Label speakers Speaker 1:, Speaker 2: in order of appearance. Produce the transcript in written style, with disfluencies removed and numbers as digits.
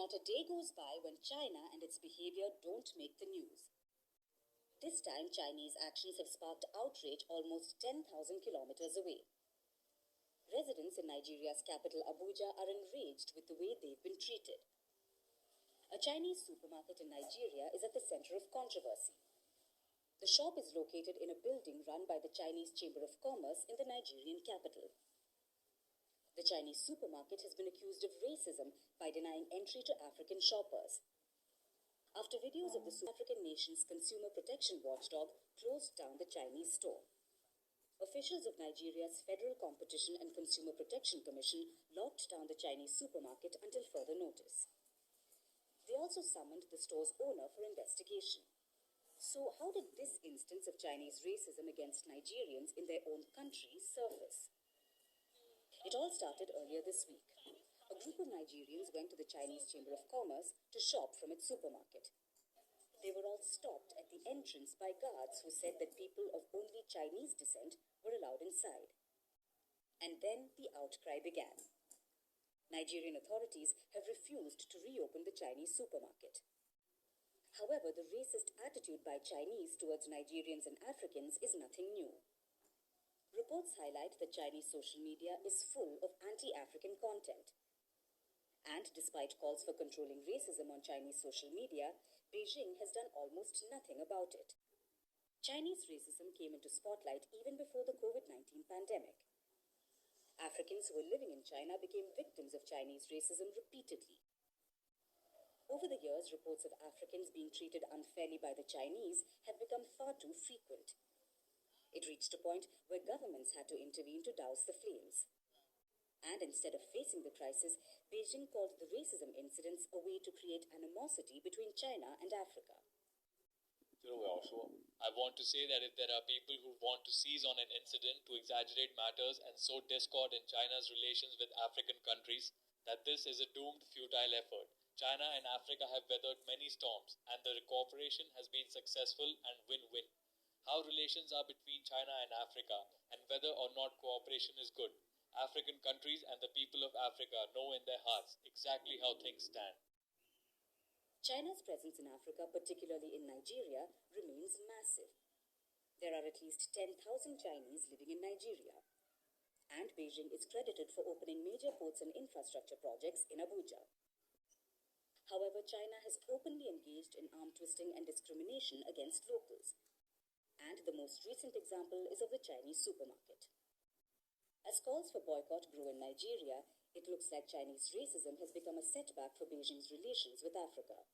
Speaker 1: Not a day goes by when China and its behavior don't make the news. This time, Chinese actions have sparked outrage almost 10,000 kilometers away. Residents in Nigeria's capital Abuja are enraged with the way they've been treated. A Chinese supermarket in Nigeria is at the center of controversy. The shop is located in a building run by the Chinese Chamber of Commerce in the Nigerian capital. The Chinese supermarket has been accused of racism by denying entry to African shoppers. After videos of the African nation's consumer protection watchdog closed down the Chinese store. Officials of Nigeria's Federal Competition and Consumer Protection Commission locked down the Chinese supermarket until further notice. They also summoned the store's owner for investigation. So how did this instance of Chinese racism against Nigerians in their own country surface? It all started earlier this week. A group of Nigerians went to the Chinese Chamber of Commerce to shop from its supermarket. They were all stopped at the entrance by guards who said that people of only Chinese descent were allowed inside. And then the outcry began. Nigerian authorities have refused to reopen the Chinese supermarket. However, the racist attitude by Chinese towards Nigerians and Africans is nothing new. Reports highlight that Chinese social media is full of anti-African content. And despite calls for controlling racism on Chinese social media, Beijing has done almost nothing about it. Chinese racism came into spotlight even before the COVID-19 pandemic. Africans who were living in China became victims of Chinese racism repeatedly. Over the years, reports of Africans being treated unfairly by the Chinese have become far too frequent. It reached a point where governments had to intervene to douse the flames. And instead of facing the crisis, Beijing called the racism incidents a way to create animosity between China and Africa.
Speaker 2: I want to say that if there are people who want to seize on an incident to exaggerate matters and sow discord in China's relations with African countries, that this is a doomed, futile effort. China and Africa have weathered many storms, and the cooperation has been successful and win-win. How relations are between China and Africa, and whether or not cooperation is good, African countries and the people of Africa know in their hearts exactly how things stand.
Speaker 1: China's presence in Africa, particularly in Nigeria, remains massive. There are at least 10,000 Chinese living in Nigeria. And Beijing is credited for opening major ports and infrastructure projects in Abuja. However, China has openly engaged in arm twisting and discrimination against locals. And the most recent example is of the Chinese supermarket. As calls for boycott grow in Nigeria, it looks like Chinese racism has become a setback for Beijing's relations with Africa.